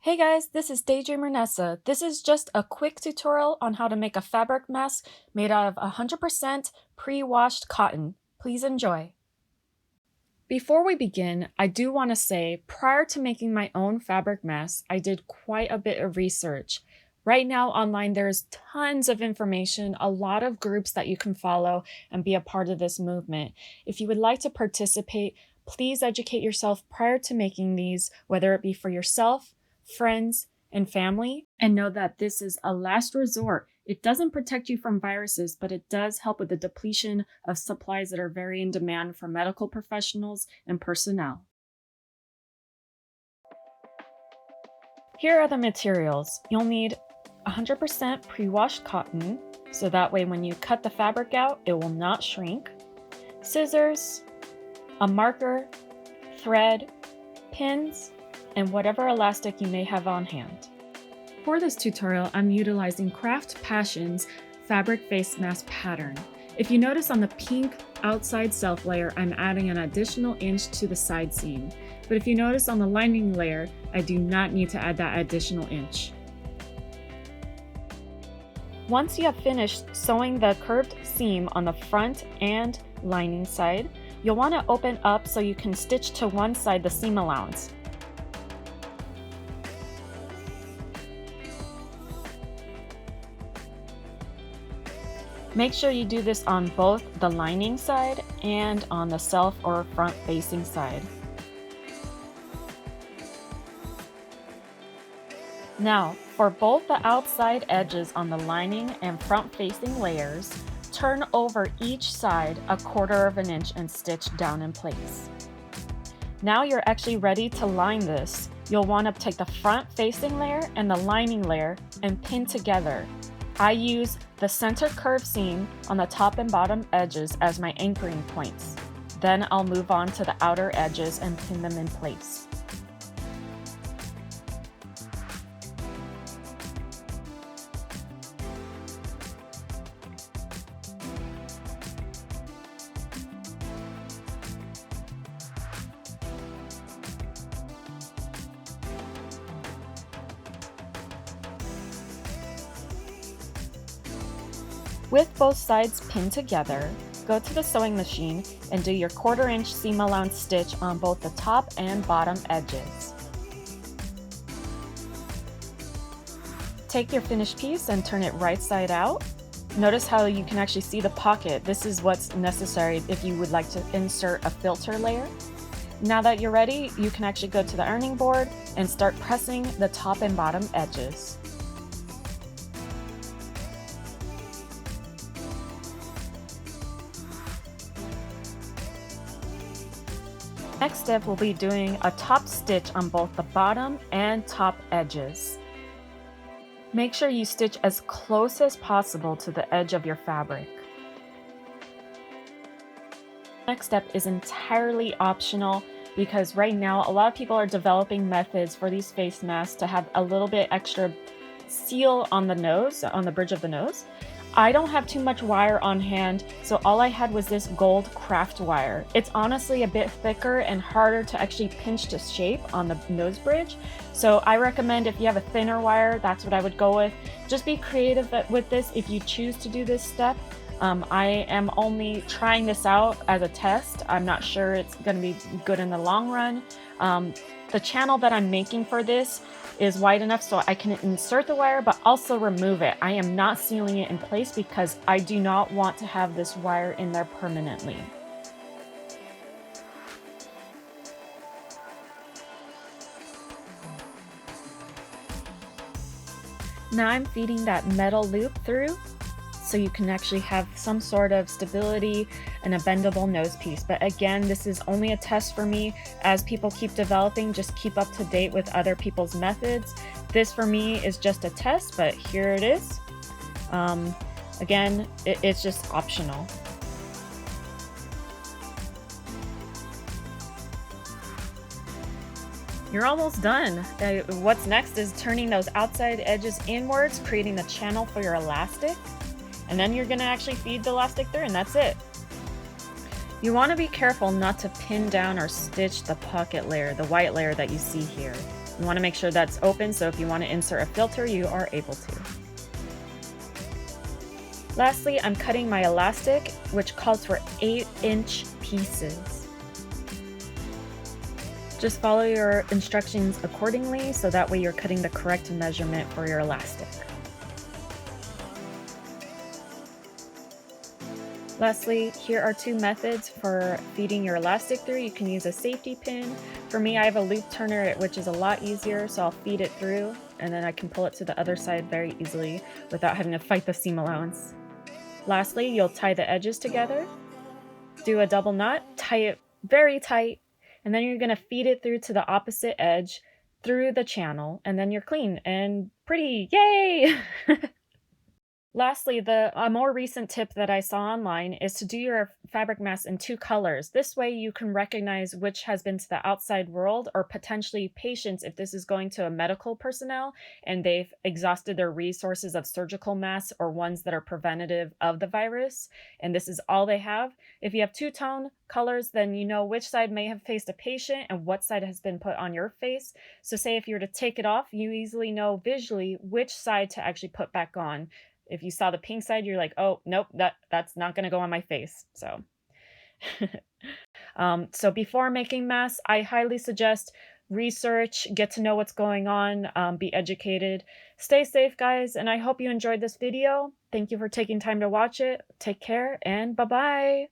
Hey guys, this is Daydreamer Nessa. This is just a quick tutorial on how to make a fabric mask made out of 100% pre-washed cotton. Please enjoy. Before we begin, I do want to say, prior to making my own fabric mask, I did quite a bit of research. Right now online, there's tons of information, a lot of groups that you can follow and be a part of this movement. If you would like to participate, please educate yourself prior to making these, whether it be for yourself, friends, and family, and know that this is a last resort. It doesn't protect you from viruses, but it does help with the depletion of supplies that are very in demand for medical professionals and personnel. Here are the materials. You'll need 100% pre-washed cotton, so that way when you cut the fabric out, it will not shrink. Scissors, a marker, thread, pins, and whatever elastic you may have on hand. For this tutorial, I'm utilizing Craft Passion's fabric face mask pattern. If you notice on the pink outside self layer, I'm adding an additional inch to the side seam. But if you notice on the lining layer, I do not need to add that additional inch. Once you have finished sewing the curved seam on the front and lining side, you'll want to open up so you can stitch to one side the seam allowance. Make sure you do this on both the lining side and on the self or front facing side. Now, for both the outside edges on the lining and front facing layers, turn over each side 1/4 of an inch and stitch down in place. Now you're actually ready to line this. You'll want to take the front facing layer and the lining layer and pin together. I use the center curve seam on the top and bottom edges as my anchoring points. Then I'll move on to the outer edges and pin them in place. With both sides pinned together, go to the sewing machine and do your 1/4 inch seam allowance stitch on both the top and bottom edges. Take your finished piece and turn it right side out. Notice how you can actually see the pocket. This is what's necessary if you would like to insert a filter layer. Now that you're ready, you can actually go to the ironing board and start pressing the top and bottom edges. Next step, we'll be doing a top stitch on both the bottom and top edges. Make sure you stitch as close as possible to the edge of your fabric. Next step is entirely optional because right now a lot of people are developing methods for these face masks to have a little bit extra seal on the nose, on the bridge of the nose. I don't have too much wire on hand, so all I had was this gold craft wire. It's honestly a bit thicker and harder to actually pinch to shape on the nose bridge. So I recommend if you have a thinner wire, that's what I would go with. Just be creative with this if you choose to do this step. I am only trying this out as a test. I'm not sure it's going to be good in the long run. The channel that I'm making for this is wide enough so I can insert the wire but also remove it. I am not sealing it in place because I do not want to have this wire in there permanently. Now I'm feeding that metal loop through so you can actually have some sort of stability and a bendable nose piece. But again, this is only a test for me. As people keep developing, just keep up to date with other people's methods. This for me is just a test, but here it is. Again, it's just optional. You're almost done. What's next is turning those outside edges inwards, creating the channel for your elastic. And then you're going to actually feed the elastic through, and that's it. You want to be careful not to pin down or stitch the pocket layer, the white layer that you see here. You want to make sure that's open, so if you want to insert a filter, you are able to. Lastly, I'm cutting my elastic, which calls for 8-inch pieces. Just follow your instructions accordingly, so that way you're cutting the correct measurement for your elastic. Lastly, here are 2 methods for feeding your elastic through. You can use a safety pin. For me, I have a loop turner, which is a lot easier, so I'll feed it through, and then I can pull it to the other side very easily without having to fight the seam allowance. Lastly, you'll tie the edges together, do a double knot, tie it very tight, and then you're going to feed it through to the opposite edge through the channel, and then you're clean and pretty. Yay! Lastly, a more recent tip that I saw online is to do your fabric mask in 2 colors. This way you can recognize which has been to the outside world, or potentially patients if this is going to a medical personnel and they've exhausted their resources of surgical masks or ones that are preventative of the virus, and this is all they have. If you have 2-tone colors, then you know which side may have faced a patient and what side has been put on your face. So say if you were to take it off, you easily know visually which side to actually put back on. If you saw the pink side, you're like, oh, nope, that's not going to go on my face. So, so before making masks, I highly suggest research, get to know what's going on, be educated. Stay safe, guys, and I hope you enjoyed this video. Thank you for taking time to watch it. Take care, and bye-bye.